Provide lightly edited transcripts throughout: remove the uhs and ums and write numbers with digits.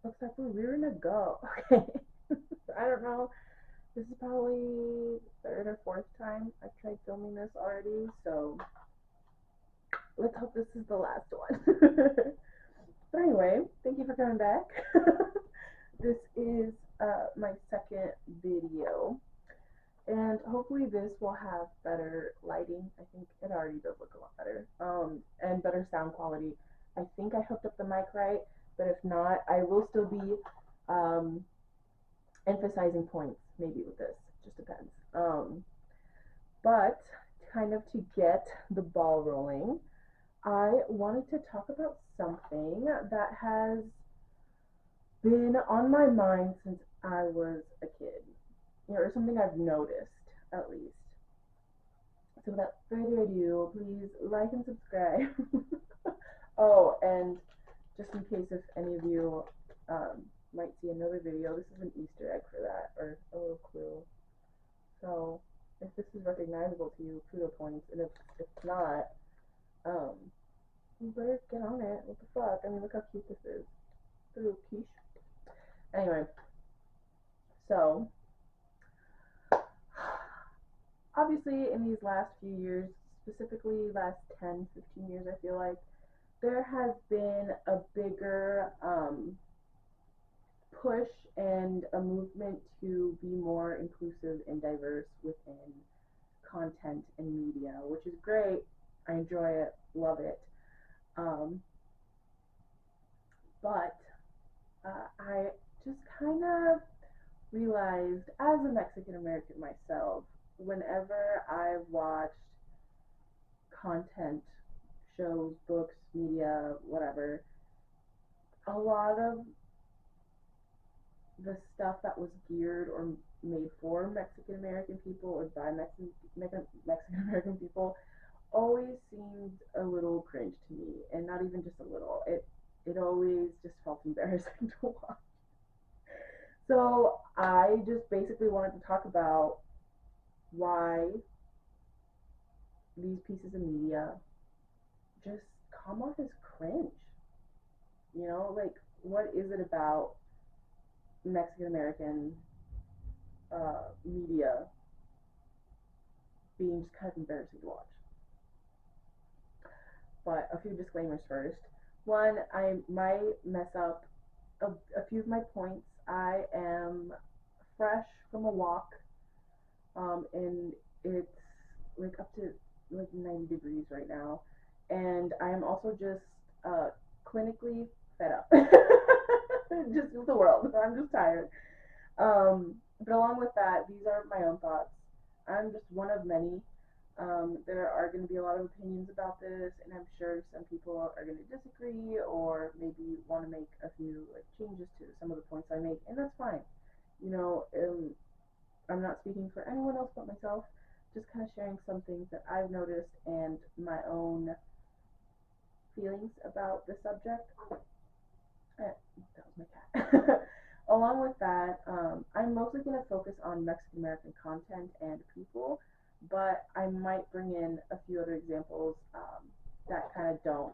Looks like we're rearing to go. Okay. I don't know. This is probably third or fourth time I've tried filming this already, so let's hope this is the last one. But anyway, thank you for coming back. This is my second video, and hopefully this will have better lighting. I think it already does look a lot better, and better sound quality. I think I hooked up the mic right, but if not, I will still be um, emphasizing points maybe with this. Just depends. But kind of to get the ball rolling, I wanted to talk about something that has been on my mind since I was a kid, or something I've noticed at least. So without further ado, please like and subscribe. Oh, and just in case if any of you might see another video, this is an Easter egg for that, or a little clue. So if this is recognizable to you, kudo points, and if not, um, you better get on it. What the fuck? I mean, look how cute this is. A little quiche. Anyway, so obviously in these last few years, specifically last 10, 15 years, I feel like there has been a bigger push and a movement to be more inclusive and diverse within content and media, which is great. I enjoy it, love it. Um, but I just kind of realized as a Mexican American myself, whenever I've watched content, shows, books, media, whatever, a lot of the stuff that was geared or made for Mexican American people or by Mexican American people always seemed a little cringe to me, and not even just a little. It always just felt embarrassing to watch. So I just basically wanted to talk about why these pieces of media just come off as cringe. You know, like what is it about Mexican American media being just kind of embarrassing to watch? But a few disclaimers first. One, I might mess up a few of my points. I am fresh from a walk, and it's like up to like 90 degrees right now, and I am also just clinically fed up, just with the world. I'm just tired. But along with that, these are my own thoughts. I'm just one of many. There are going to be a lot of opinions about this, and I'm sure some people are going to disagree or maybe want to make a few like changes to some of the points I make, and that's fine. You know, I'm not speaking for anyone else but myself. Just kind of sharing some things that I've noticed and my own feelings about the subject. That was my cat. Along with that, I'm mostly going to focus on Mexican American content and people, but I might bring in a few other examples that kind of don't.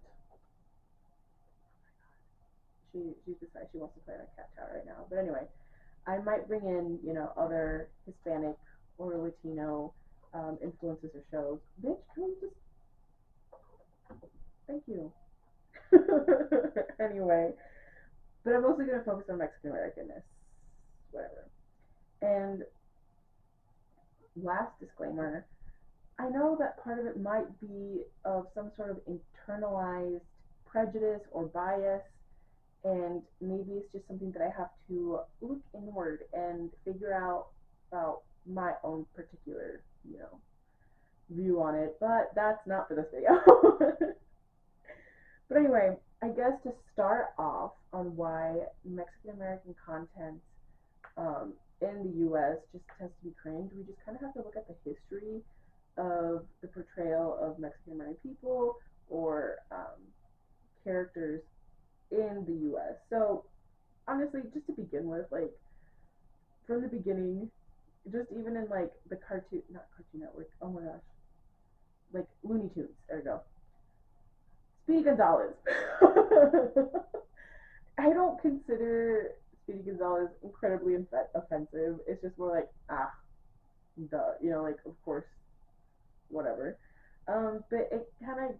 She's decided she wants to play on a cat tower right now. But anyway, I might bring in, other Hispanic or Latino influences or shows. Bitch, can we just. Thank you. Anyway, but I'm mostly going to focus on Mexican Americanness. Whatever. And last disclaimer, I know that part of it might be of some sort of internalized prejudice or bias, and maybe it's just something that I have to look inward and figure out about my own particular, view on it. But that's not for this video. But anyway, I guess to start off on why Mexican American content in the US just has to be cringe, we just kind of have to look at the history of the portrayal of Mexican American people or characters in the US. So, honestly, just to begin with, like, from the beginning, just even in, like, the not Cartoon Network, oh my gosh, like, Looney Tunes, there we go. Speedy Gonzalez. I don't consider Speedy Gonzalez incredibly offensive. It's just more like, duh, like, of course, whatever. But it kind of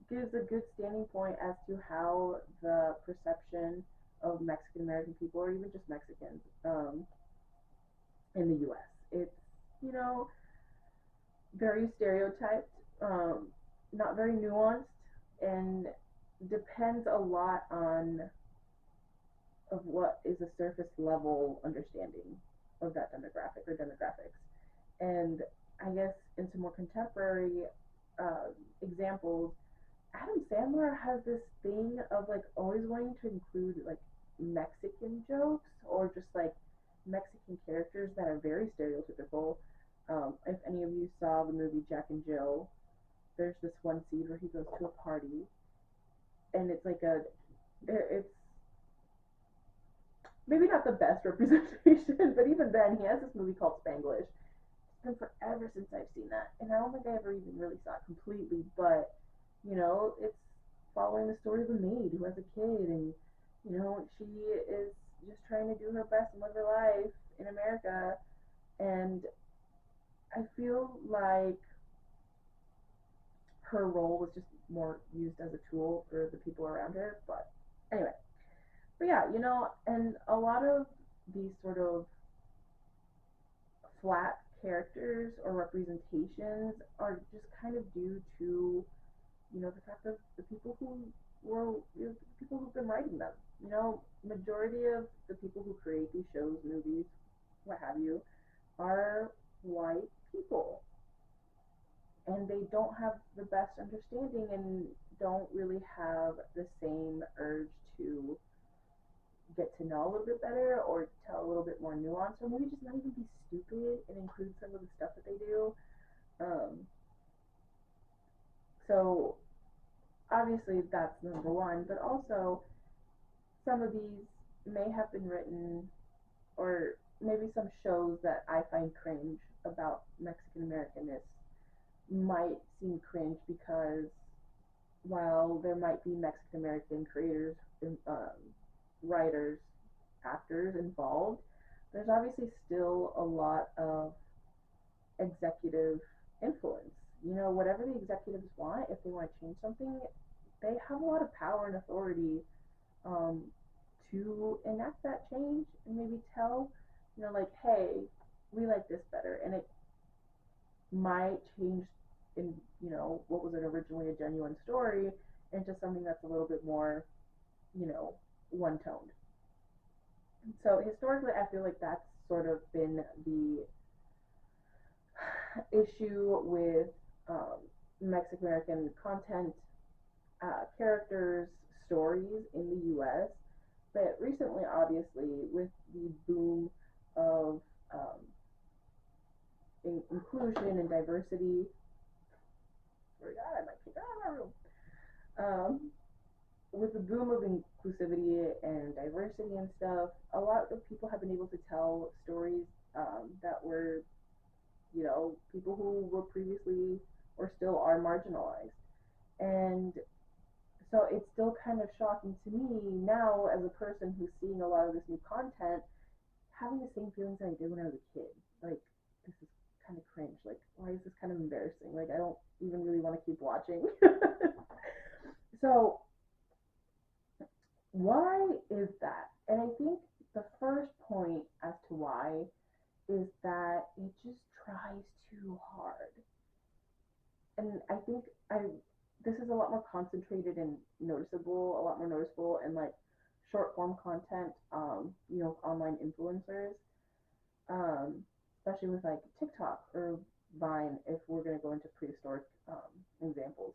gives a good standing point as to how the perception of Mexican American people, or even just Mexicans, in the U.S. It's, you know, very stereotyped, not very nuanced, and depends a lot on of what is a surface level understanding of that demographic or demographics. And I guess into more contemporary uh, examples, Adam Sandler has this thing of like always wanting to include like Mexican jokes or just like Mexican characters that are very stereotypical. If any of you saw the movie Jack and Jill, there's this one scene where he goes to a party and it's like it's maybe not the best representation, but even then he has this movie called Spanglish. It's been forever since I've seen that, and I don't think I ever even really saw it completely, but it's following the story of a maid who has a kid, and she is just trying to do her best and live her life in America. And I feel like her role was just more used as a tool for the people around her. But anyway, but yeah, and a lot of these sort of flat characters or representations are just kind of due to the fact of the people who were the people who've been writing them. Majority of the people who create these shows, movies, what have you, are white people, and they don't have the best understanding and don't really have the same urge to get to know a little bit better or tell a little bit more nuance, or maybe just not even be stupid and include some of the stuff that they do. Um, so obviously that's number one, but also some of these may have been written, or maybe some shows that I find cringe about Mexican Americanness might seem cringe because while there might be Mexican American creators, writers, actors involved, there's obviously still a lot of executive influence. Whatever the executives want, if they want to change something, they have a lot of power and authority um, to enact that change and maybe tell, like, hey, we like this better. And it might change in, what was it originally a genuine story into something that's a little bit more, you know, one toned. So historically, I feel like that's sort of been the issue with Mexican American content, characters, stories in the U.S. But recently, obviously, with the boom of inclusion and diversity, oh God, I might kick out of my room. Um, with the boom of inclusivity and diversity and stuff, a lot of people have been able to tell stories that were, people who were previously or still are marginalized. And so it's still kind of shocking to me now as a person who's seeing a lot of this new content, having the same feelings that I did when I was a kid. Like, this is kind of cringe. Like, why is this kind of embarrassing? Like, I don't even really want to keep watching. So, why is that? And I think the first point as to why is that it just tries too hard. And I think this is a lot more concentrated and noticeable, a lot more noticeable in like short form content, online influencers, especially with like TikTok or Vine, if we're going to go into prehistoric examples.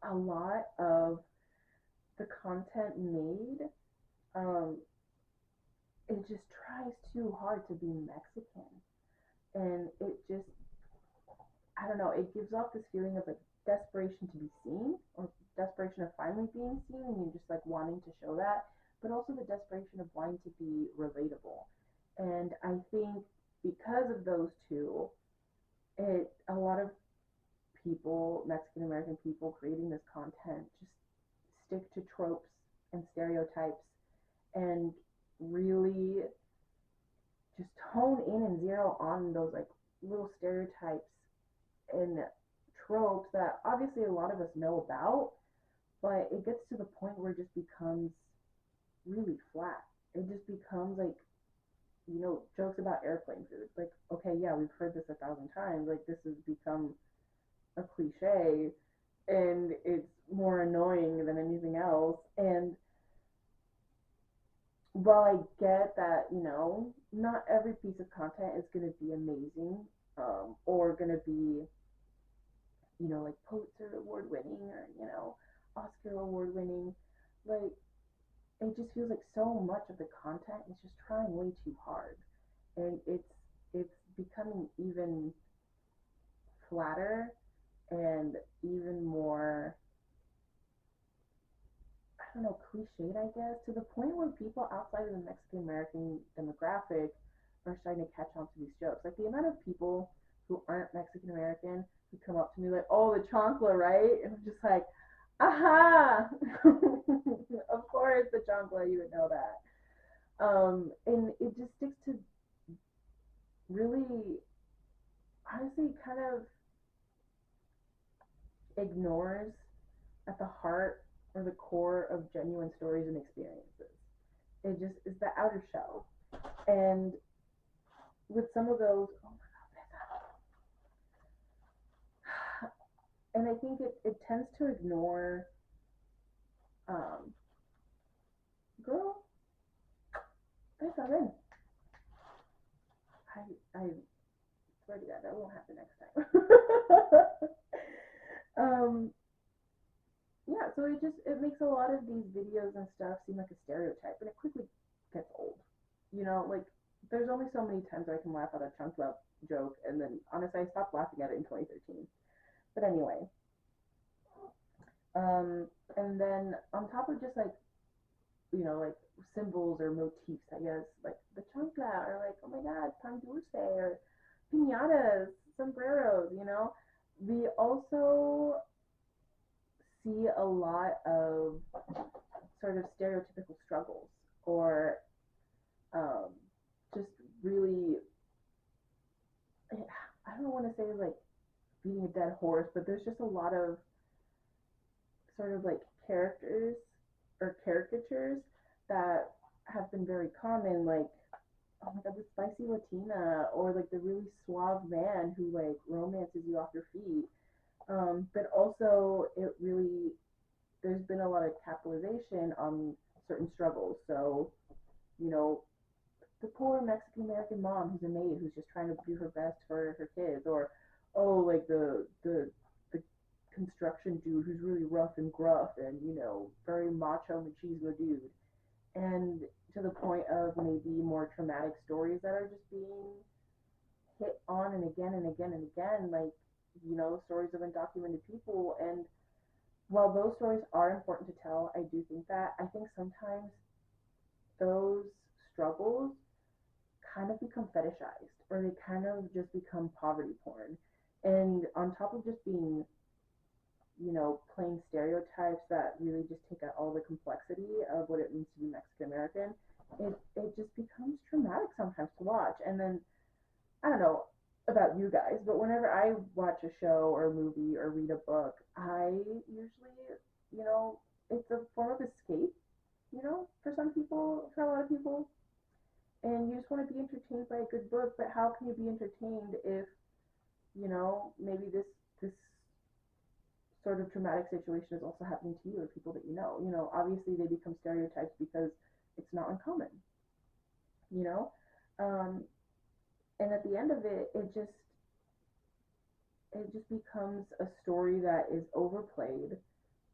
A lot of the content made, um, it just tries too hard to be Mexican. And it just, I don't know, it gives off this feeling of like desperation to be seen, or desperation of finally being seen, and you're just like wanting to show that, but also the desperation of wanting to be relatable. And I think because of those two, a lot of people, Mexican American people creating this content, just stick to tropes and stereotypes and really just hone in and zero on those like little stereotypes and tropes that obviously a lot of us know about, but it gets to the point where it just becomes really flat. It just becomes like, jokes about airplane food. Like, okay, yeah, we've heard this 1,000 times. Like, this has become a cliche, and it's more annoying than anything else. And while I get that, not every piece of content is going to be amazing, or going to be, like Pulitzer Award winning or, Oscar Award winning, like, it just feels like so much of the content is just trying way too hard. And it's becoming even flatter and even more, I don't know, cliched, I guess, to the point where people outside of the Mexican American demographic are starting to catch on to these jokes. Like the amount of people who aren't Mexican American who come up to me like, "Oh, the chancla, right?" And I'm just like, "Aha!" Of course, the chancla, you would know that. And it just sticks to really, honestly, kind of ignores at the heart or the core of genuine stories and experiences. It just is the outer shell. And with some of those, oh my god, and I think it tends to ignore, um, girl, I fell in. I swear to God, that won't happen next time. um, yeah, so it makes a lot of these videos and stuff seem like a stereotype, and it quickly gets old. Like there's only so many times I can laugh at a chunk up joke, and then honestly, I stopped laughing at it in 2013. But anyway, um, and then on top of just like like symbols or motifs, I guess, like the chancla or like, oh my god, pan dulce or piñatas, sombreros, we also see a lot of sort of stereotypical struggles or um, just really, I don't want to say like beating a dead horse, but there's just a lot of sort of like characters or caricatures that have been very common, like, oh my god, the spicy Latina or like the really suave man who like romances you off your feet. But also it really, there's been a lot of capitalization on certain struggles. So, you know, the poor Mexican American mom who's a maid who's just trying to do her best for her kids, or oh, like the construction dude who's really rough and gruff and very macho machismo dude, and to the point of maybe more traumatic stories that are just being hit on and again and again and again, like stories of undocumented people. And while those stories are important to tell, I do think that I think sometimes those struggles kind of become fetishized or they kind of just become poverty porn. And on top of just being, plain stereotypes that really just take out all the complexity of what it means to be Mexican American, it just becomes traumatic sometimes to watch. And then, I don't know about you guys, but whenever I watch a show or a movie or read a book, I usually, it's a form of escape, for some people, for a lot of people, and you just want to be entertained by a good book. But how can you be entertained if maybe this sort of traumatic situation is also happening to you or people that obviously they become stereotypes because it's not uncommon, you know um, and at the end of it, it just becomes a story that is overplayed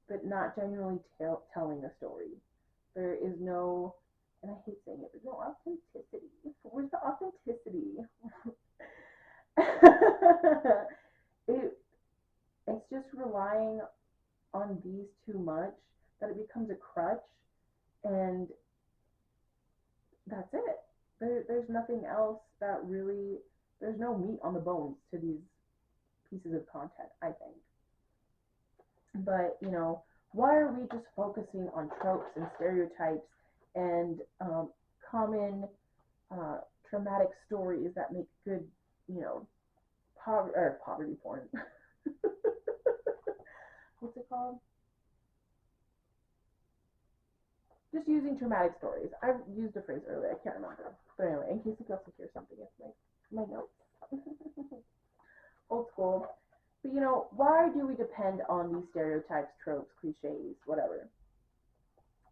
but not genuinely telling a story. There is no, and I hate saying it, there's no authenticity. Where's the authenticity? it it's just relying on these too much that it becomes a crutch, and that's it. There's nothing else that really, there's no meat on the bones to these pieces of content, I think. But Why are we just focusing on tropes and stereotypes and common uh, traumatic stories that make good, you know, poverty porn? What's it called? Just using traumatic stories. I used a phrase earlier. I can't remember. But anyway, in case you guys hear something, it's my notes. Old school. But why do we depend on these stereotypes, tropes, cliches, whatever?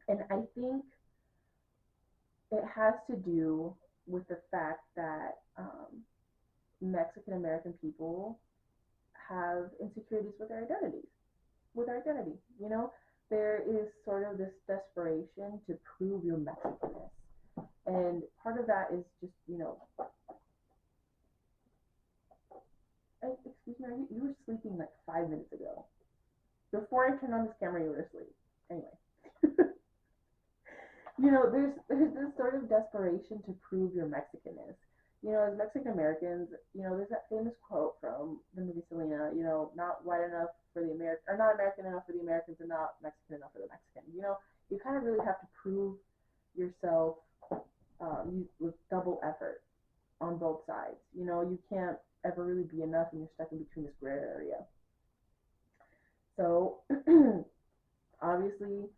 And I think it has to do with the fact that Mexican American people have insecurities with their identities, with our identity. There is sort of this desperation to prove your Mexicanness. And part of that is just, excuse me, you were sleeping like 5 minutes ago. Before I turned on this camera, you were asleep. Anyway. there's this sort of desperation to prove your Mexicanness. As Mexican Americans, there's that famous quote from the movie Selena, not white enough for the American, or not American enough for the Americans, and not Mexican enough for the Mexicans. You kind of really have to prove yourself with double effort on both sides. You can't ever really be enough, and you're stuck in between this gray area. So, obviously,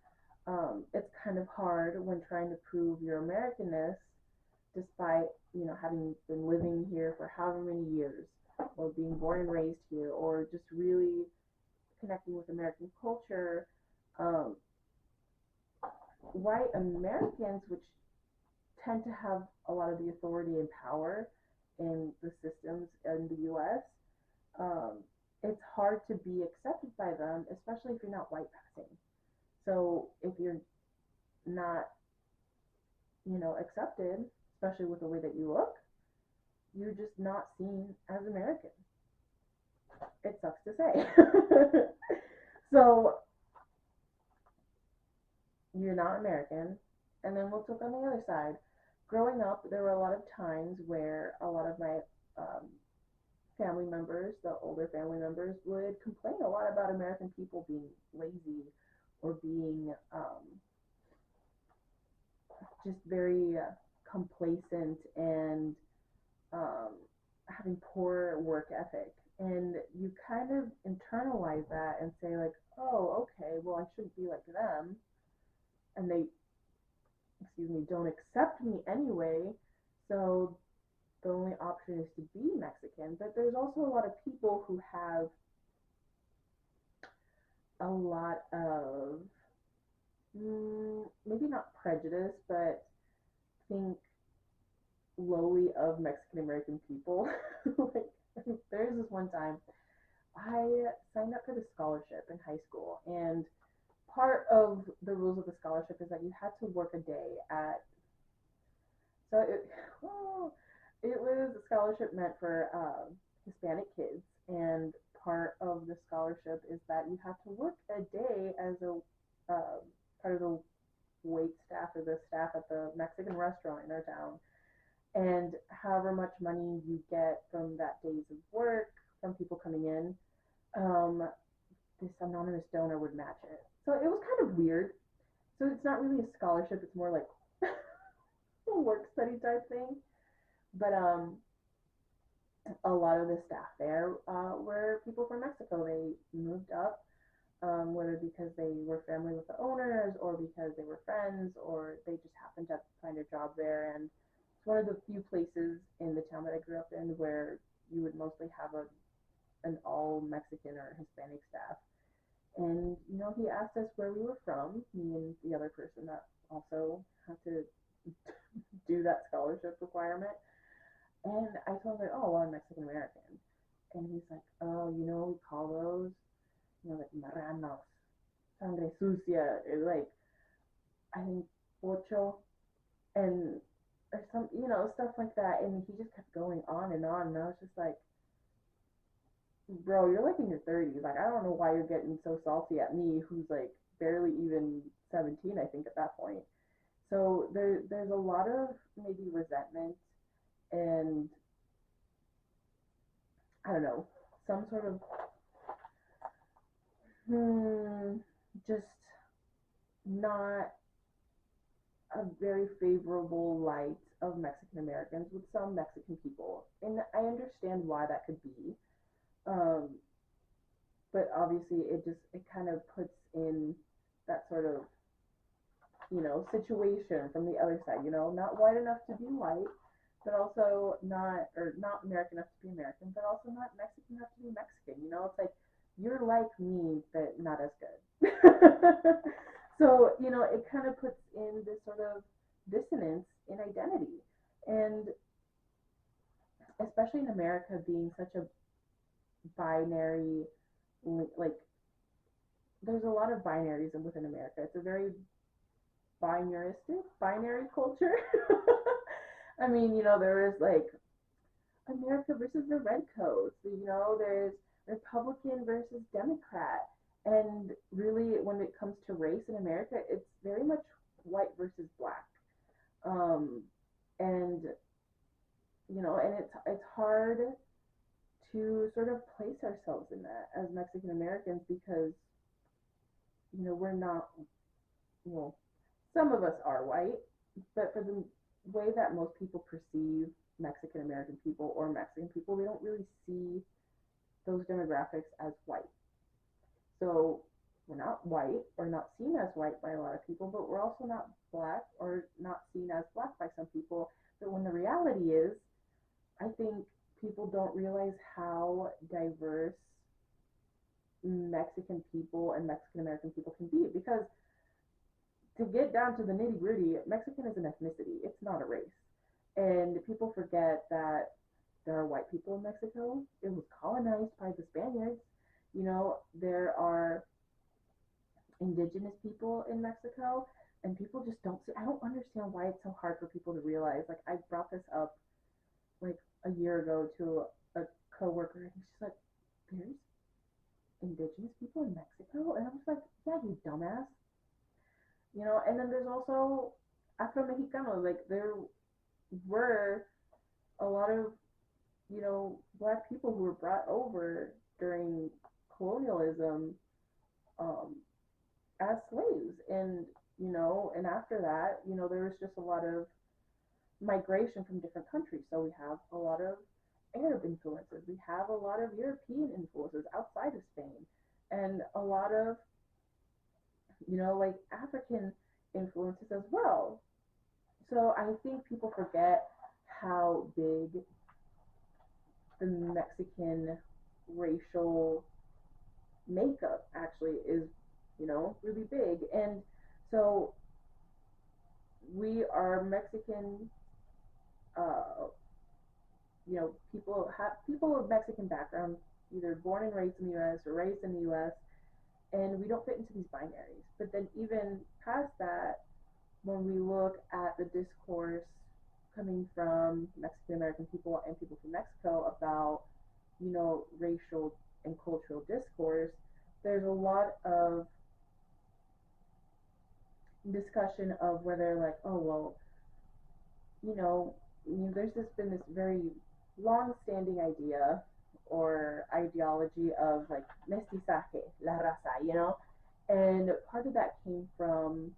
it's kind of hard when trying to prove your Americanness, despite having been living here for however many years, or being born and raised here, or just really connecting with American culture. Um, White Americans, which tend to have a lot of the authority and power in the systems in the U.S., it's hard to be accepted by them, especially if you're not white passing. So if you're not, accepted, especially with the way that you look, you're just not seen as American. It sucks to say. So you're not American. And then we'll talk on the other side. Growing up, there were a lot of times where a lot of my family members, the older family members, would complain a lot about American people being lazy or being just very complacent and having poor work ethic. And you kind of internalize that and say, like, oh, okay, well, I shouldn't be like them. And they, excuse me, don't accept me anyway. So the only option is to be Mexican. But there's also a lot of people who have a lot of, maybe not prejudice, but think lowly of Mexican American people. Like, there's this one time I signed up for the scholarship in high school, and part of the rules of the scholarship is that you had to work a day at. So it was a scholarship meant for Hispanic kids, and part of the scholarship is that you have to work a day as a part of the wait staff or the staff at the Mexican restaurant in our town. And however much money you get from that days of work from people coming in, this anonymous donor would match it. So it was kind of weird. So it's not really a scholarship; it's more like a work study type thing. But a lot of the staff there were people from Mexico. They moved up, whether because they were family with the owners or because they were friends or they just happened to find a job there. And it's one of the few places in the town that I grew up in where you would mostly have an all Mexican or Hispanic staff. And he asked us where we were from, me and the other person that also had to do that scholarship requirement. And I told him, like, oh, well, I'm Mexican American. And he's like, oh, we call those, like marranos, sangre sucia, or like, I think, pocho, and or some, stuff like that. And he just kept going on and on. And I was just like, bro, you're like in your 30s. Like, I don't know why you're getting so salty at me, who's like barely even 17, I think, at that point. So there's a lot of maybe resentment and I don't know, some sort of just not a very favorable light of Mexican Americans with some Mexican people. And I understand why that could be. Um, but obviously it kind of puts in that sort of, situation from the other side, not white enough to be white, but also not American enough to be American, but also not Mexican enough to be Mexican. It's like you're like me, but not as good. So, it kind of puts in this sort of dissonance in identity. And especially in America being such a binary, like, there's a lot of binaries within America. It's a very binary culture. I mean, there is like America versus the redcoats. There's Republican versus Democrat. And really, when it comes to race in America, it's very much white versus black. Um, and and it's hard to sort of place ourselves in that as Mexican Americans because we're not, well, some of us are white, but for the way that most people perceive Mexican American people or Mexican people, they don't really see those demographics as white. So we're not white or not seen as white by a lot of people, but we're also not black or not seen as black by some people. But when the reality is, I think people don't realize how diverse Mexican people and Mexican American people can be because to get down to the nitty gritty, Mexican is an ethnicity. It's not a race. And people forget that there are white people in Mexico. It was colonized by the Spaniards. There are indigenous people in Mexico, and people just don't see. I don't understand why it's so hard for people to realize. Like, I brought this up like a year ago to a coworker, and she's like, "There's indigenous people in Mexico," and I was like, "Yeah, you dumbass." And then there's also Afro Mexicanos. Like, there were a lot of black people who were brought over during colonialism, um, as slaves, and after that, there was just a lot of migration from different countries. So we have a lot of Arab influences, we have a lot of European influences outside of Spain, and a lot of like African influences as well. So I think people forget how big the Mexican racial makeup actually is, really big. And so we are Mexican, uh, people of Mexican background, either born and raised in the U.S. or raised in the U.S., and we don't fit into these binaries. But then even past that, when we look at the discourse coming from Mexican American people and people from Mexico about, racial and cultural discourse, there's a lot of discussion of whether, like, oh, well, you know, there's just been this very long-standing idea or ideology of like mestizaje, la raza, and part of that came from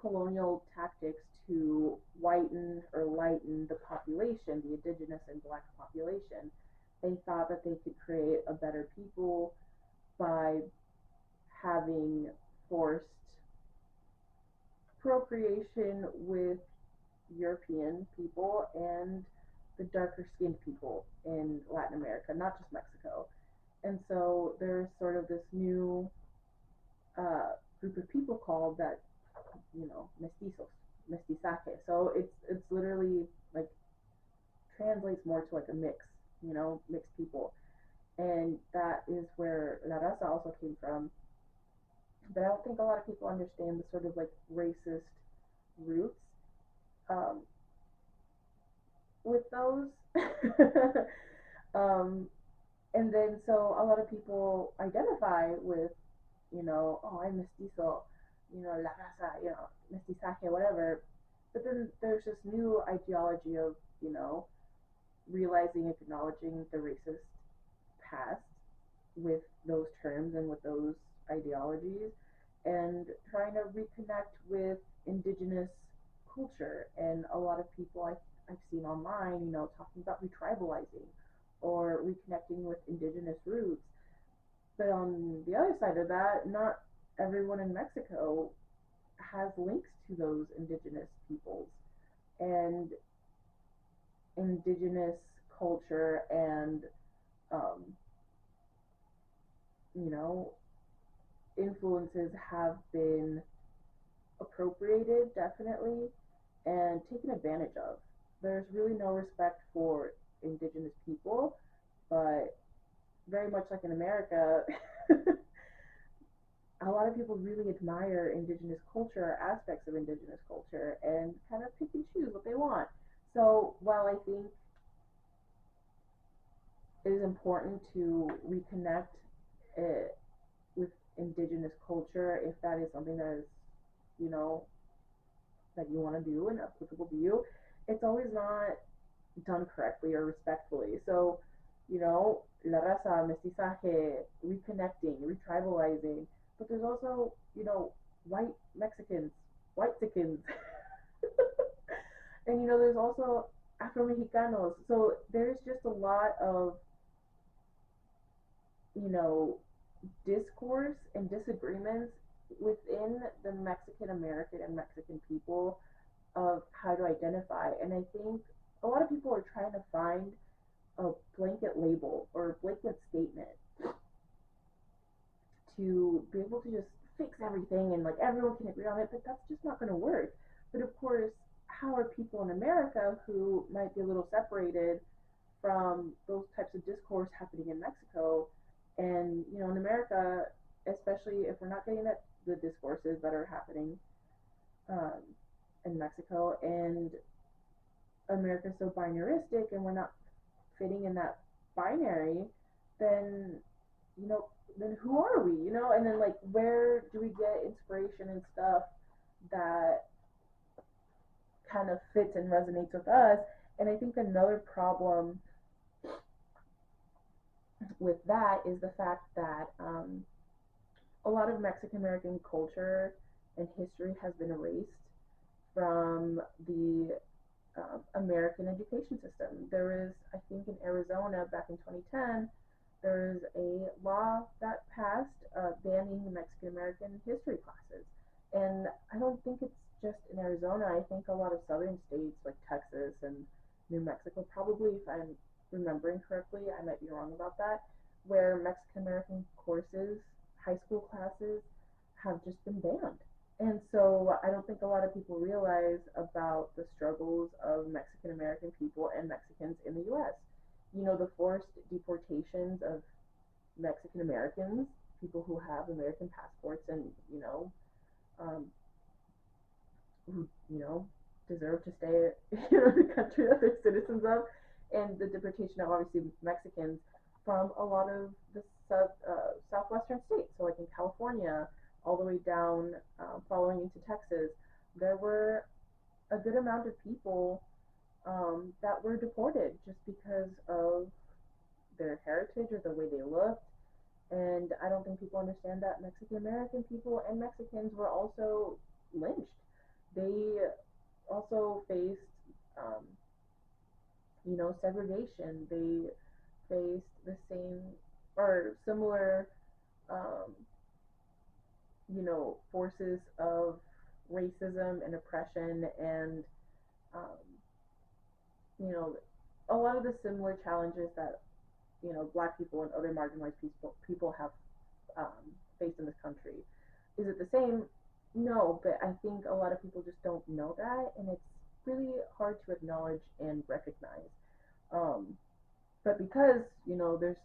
colonial tactics to whiten or lighten the population, the indigenous and black population. They thought that they could create a better people by having forced procreation with European people and the darker skinned people in Latin America, not just Mexico. And so there's sort of this new uh, group of people called that, mestizos, mestizaje. So it's literally like translates more to like a mix, mixed people. And that is where La Raza also came from. But I don't think a lot of people understand the sort of like racist roots, um, with those. um, and then so a lot of people identify with, oh, I'm mestizo, la raza, mestizaje, whatever. But then there's this new ideology of, realizing, acknowledging the racist past with those terms and with those ideologies. and trying to reconnect with indigenous culture. And a lot of people I've seen online, talking about retribalizing or reconnecting with indigenous roots. But on the other side of that, not everyone in Mexico has links to those indigenous peoples and indigenous culture and um, you know influences have been appropriated, definitely, and taken advantage of. There's really no respect for indigenous people, but very much like in America, a lot of people really admire indigenous culture or aspects of indigenous culture and kind of pick and choose what they want. So while I think it is important to reconnect it with indigenous culture, if that is something that is, you know, that you want to do and applicable to you, it's always not done correctly or respectfully. So, la raza, mestizaje, reconnecting, retribalizing, but there's also, white Mexicans, white Mexicans, and there's also Afro Mexicanos. So there's just a lot of, you know, discourse and disagreements within the Mexican American and Mexican people of how to identify. And I think a lot of people are trying to find a blanket label or a blanket statement to be able to just fix everything and like everyone can agree on it, but that's just not going to work. But of course, how are people in America who might be a little separated from those types of discourse happening in Mexico? And in America, especially if we're not getting that the discourses that are happening um, in Mexico, and America's so binaristic, and we're not fitting in that binary, then you know, then who are we? And then like where do we get inspiration and stuff that kind of fits and resonates with us? And I think another problem with that is the fact that a lot of Mexican American culture and history has been erased from the American education system. There was, I think, in Arizona back in 2010, there was a law that passed banning Mexican American history classes. And I don't think it's just in Arizona. I think a lot of southern states like Texas and New Mexico, probably, if I'm remembering correctly, I might be wrong about that, where Mexican American courses, high school classes, have just been banned. And so I don't think a lot of people realize about the struggles of Mexican American people and Mexicans in the US. The forced deportations of Mexican Americans, people who have American passports and, um, who, deserve to stay, in the country that they're citizens of, and the deportation of obviously Mexicans from a lot of the southwestern states. So, like in California, all the way down, following into Texas, there were a good amount of people that were deported just because of their heritage or the way they looked. And I don't think people understand that Mexican American people and Mexicans were also lynched. They also faced, um, segregation. They faced the same or similar, um, forces of racism and oppression and, um, you know, a lot of the similar challenges that, black people and other marginalized people have faced in this country. Is it the same? No, but I think a lot of people just don't know that, and it's really hard to acknowledge and recognize. Um, but because there's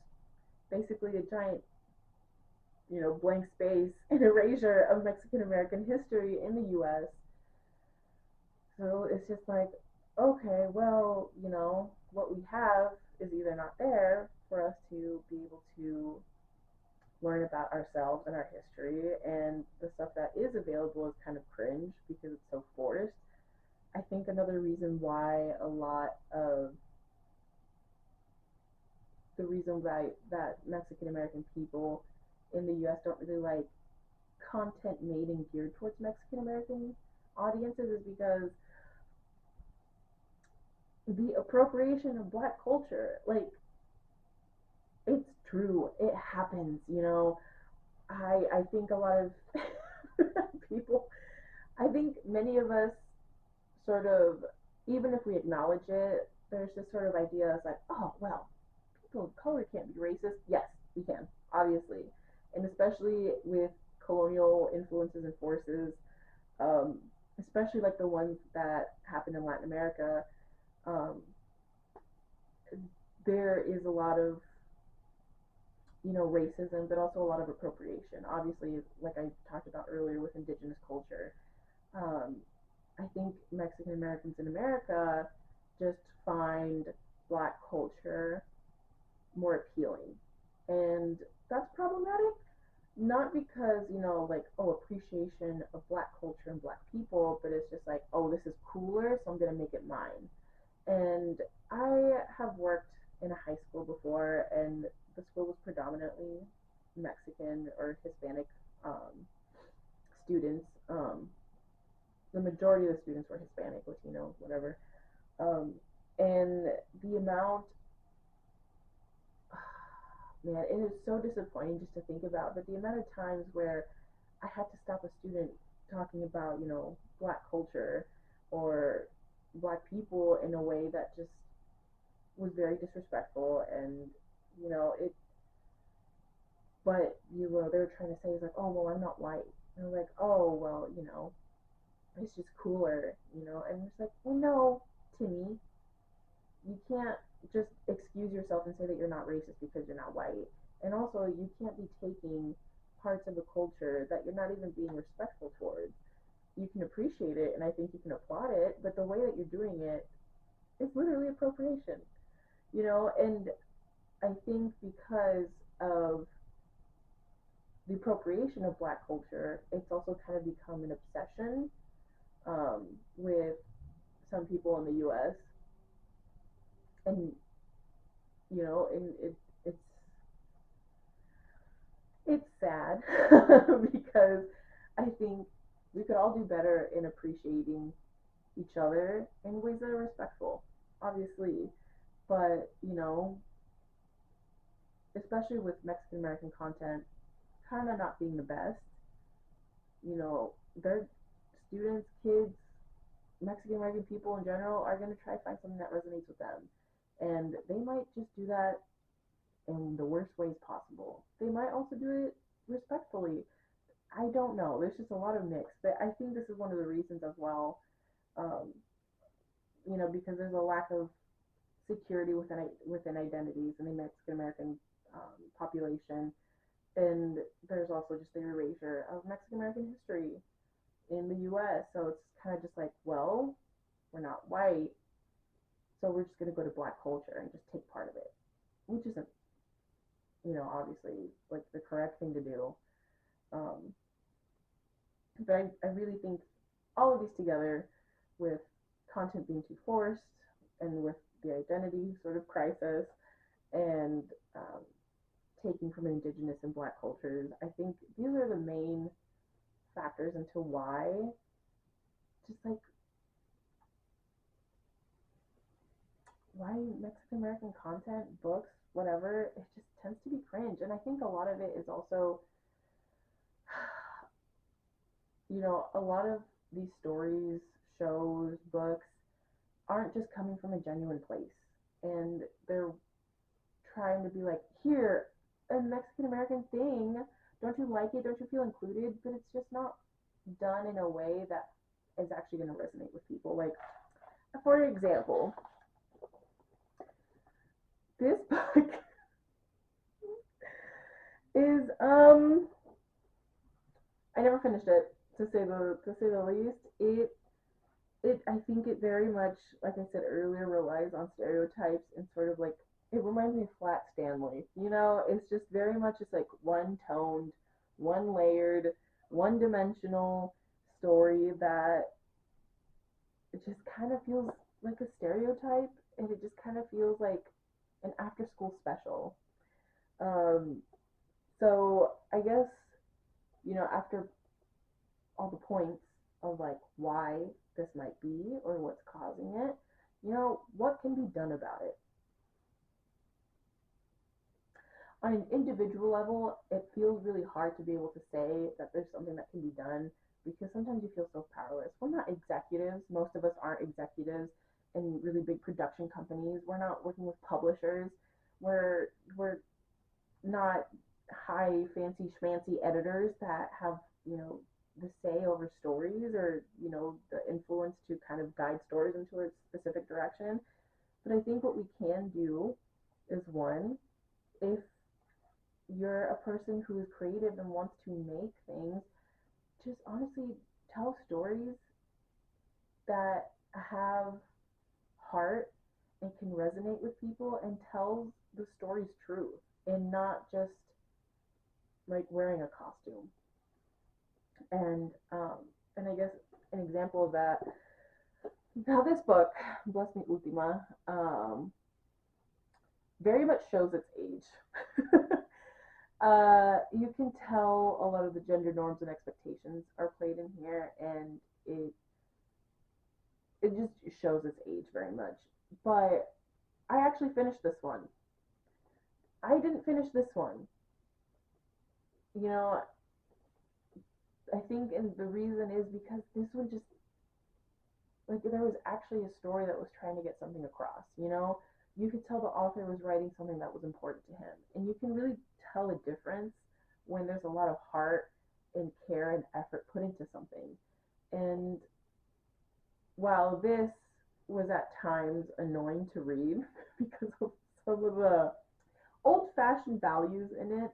basically a giant blank space and erasure of Mexican American history in the U.S. So it's just like, okay, well, what we have is either not there for us to be able to learn about ourselves and our history, and the stuff that is available is kind of cringe because it's so forced. I think another reason why a lot of the reason why that Mexican American people in the U.S. don't really like content made and geared towards Mexican American audiences is because the appropriation of black culture, like, it's true. It happens, you know. I think a lot of people, I think many of us sort of, even if we acknowledge it, there's this sort of idea it's like, oh, well, people of color can't be racist. Yes, we can, obviously. And especially with colonial influences and forces, um, especially like the ones that happened in Latin America, um, there is a lot of, you know, racism, but also a lot of appropriation. Obviously, like I talked about earlier with indigenous culture, um, I think Mexican Americans in America just find black culture more appealing. And that's problematic, not because, you know, like, oh, appreciation of black culture and black people, but it's just like, oh, this is cooler, so I'm going to make it mine. And I have worked in a high school before, and the school was predominantly Mexican or Hispanic um, students. The majority of the students were Hispanic, Latino, whatever. Um, and the amount, man, it is so disappointing just to think about, but the amount of times where I had to stop a student talking about, you know, black culture or black people in a way that just was very disrespectful, and you know it, but you know they were trying to say is like, oh well, I'm not white, and they're like, oh well, you know, it's just cooler, you know, and it's like, well, no, Timmy, you can't just excuse yourself and say that you're not racist because you're not white. And also, you can't be taking parts of a culture that you're not even being respectful towards. You can appreciate it, and I think you can applaud it, but the way that you're doing it is literally appropriation, you know. And I think because of the appropriation of black culture, it's also kind of become an obsession with some people in the U.S. and you know, and it's it's sad because I think we could all do better in appreciating each other in ways that are respectful, obviously. But, you know, especially with Mexican American content kind of not being the best, you know, their students, kids, Mexican American people in general are going to try to find something that resonates with them. And they might just do that in the worst ways possible. They might also do it respectfully. I don't know. There's just a lot of mix. But I think this is one of the reasons as well, um, you know, because there's a lack of security within identities in the Mexican American population, and there's also just the erasure of Mexican American history in the U.S. So it's kind of just like, well, we're not white, so we're just gonna go to black culture and just take part of it, which isn't, you know, obviously like the correct thing to do. Um, but I really think all of these together, with content being too forced and with the identity sort of crisis and taking from indigenous and black cultures, I think these are the main factors into why just like why Mexican American content, books, whatever, it just tends to be cringe. And I think a lot of it is also, you know, a lot of these stories, shows, books aren't just coming from a genuine place. And they're trying to be like, here, a Mexican American thing. Don't you like it? Don't you feel included? But it's just not done in a way that is actually going to resonate with people. Like, for example, this book is I never finished it, to say the least. It I think it very much, like I said earlier, relies on stereotypes and sort of like, it reminds me of Flat Stanley. You know, it's just very much just like one toned, one layered, one dimensional story that it just kind of feels like a stereotype, and it just kind of feels like an after school special. Um, so I guess, you know, after all the points of like why this might be or what's causing it, what can be done about it. On an individual level, it feels really hard to be able to say that there's something that can be done because sometimes you feel so powerless. We're not executives. Most of us aren't executives in really big production companies. We're not working with publishers. We're not high fancy schmancy editors that have, the say over stories or, the influence to kind of guide stories into a specific direction. But I think what we can do is one, if you're a person who is creative and wants to make things, just honestly tell stories that have heart and can resonate with people and tell the story's truth and not just like wearing a costume. And I guess an example of that, now this book, Bless Me Ultima, very much shows its age. You can tell a lot of the gender norms and expectations are played in here, and it just shows its age very much. But I actually finished this one. I didn't finish this one. You know, I think, and the reason is because this one just like there was actually a story that was trying to get something across. You could tell the author was writing something that was important to him, and you can really tell a difference when there's a lot of heart and care and effort put into something. And while this was at times annoying to read because of some of the old-fashioned values in it,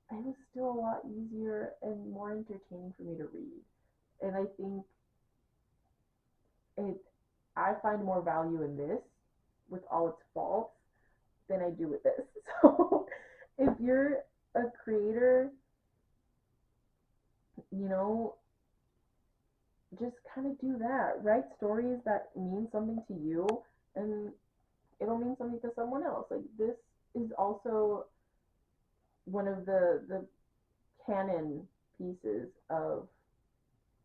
it was still a lot easier and more entertaining for me to read. And I think it I find more value in this with all its faults than I do with this. So if you're a creator, you know, just kind of do that. Write stories that mean something to you and it'll mean something to someone else. Like this is also one of the canon pieces of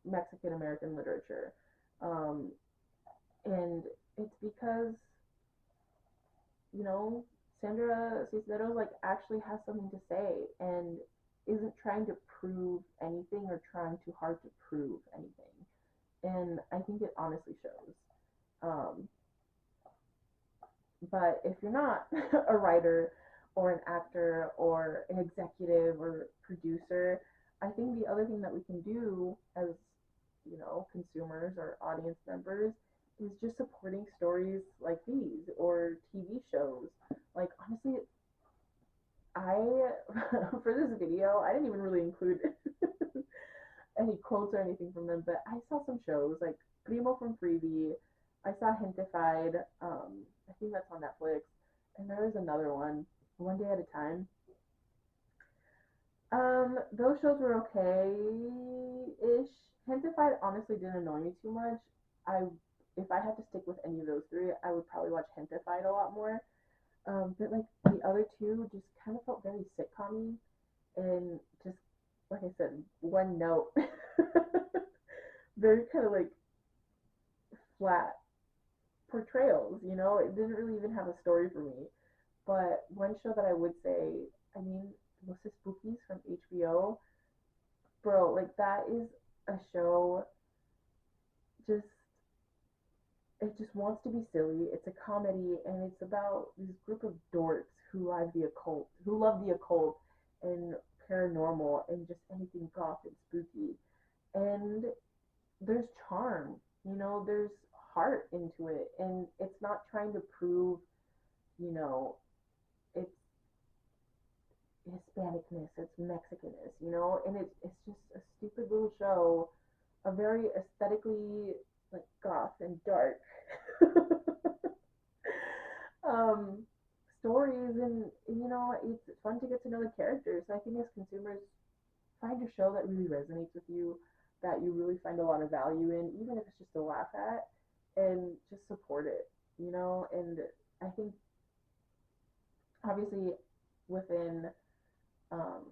Mexican American literature. Um, and it's because, you know, Sandra Cisneros like actually has something to say and isn't trying to prove anything or trying too hard to prove anything. And I think it honestly shows. Um, but if you're not a writer or an actor or an executive or producer, I think the other thing that we can do as, consumers or audience members is just supporting stories like these or TV shows. Like honestly, I for this video, I didn't even really include any quotes or anything from them, but I saw some shows like Primo from Freebie. I saw Hintified. I think that's on Netflix, and there was another one, One Day at a Time. Those shows were okay-ish. Hintified honestly didn't annoy me too much. I If I had to stick with any of those three, I would probably watch Hintified a lot more. But like the other two just kind of felt very sitcom-y and just like I said, one note. Very kind of like flat portrayals, It didn't really even have a story for me. But one show that I would say, I mean, Los Spookies from HBO, bro, like that is a show just it just wants to be silly. It's a comedy and it's about this group of dorks who love the occult and paranormal and just anything goth and spooky. And there's charm, there's heart into it and it's not trying to prove, you know, it's Hispanicness, it's Mexicanness, and it's just a stupid little show, a very aesthetically like goth and dark um, stories, and it's fun to get to know the characters. So I think as consumers, find a show that really resonates with you, that you really find a lot of value in, even if it's just to laugh at, and just support it. And I think obviously within um,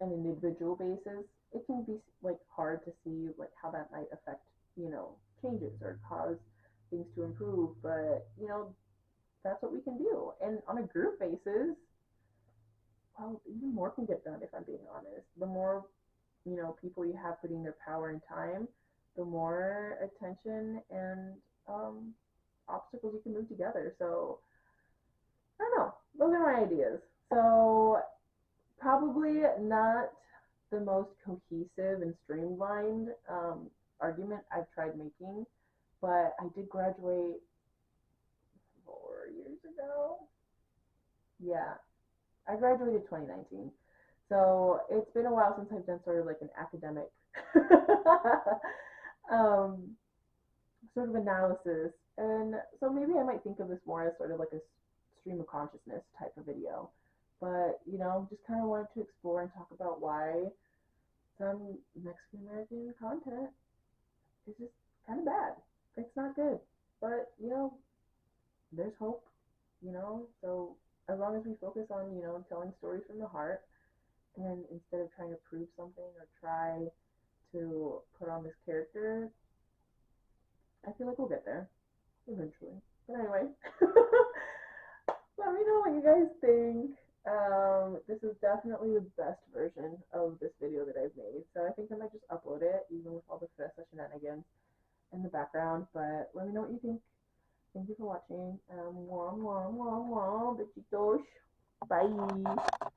an individual basis, it can be like hard to see like how that might affect, changes or cause things to improve, but that's what we can do. And on a group basis, well, even more can get done if I'm being honest. The more, people you have putting their power and time, the more attention and um, obstacles you can move together. So I don't know. Those are my ideas. So probably not the most cohesive and streamlined argument I've tried making, but I did graduate 4 years ago. Yeah, I graduated 2019. So it's been a while since I've done sort of like an academic um, sort of analysis. And so maybe I might think of this more as sort of like a stream of consciousness type of video. But, just kind of wanted to explore and talk about why some Mexican American content is just kind of bad. It's not good. But, there's hope, So as long as we focus on, telling stories from the heart, and instead of trying to prove something or try to put on this character, I feel like we'll get there eventually. But anyway, let me know what you guys think. This is definitely the best version of this video that I've made, so I think I might just upload it, even with all the Fessa shenanigans in the background. But let me know what you think. Thank you for watching. Mwah, mwah, mwah, mwah. Besitos. Bye.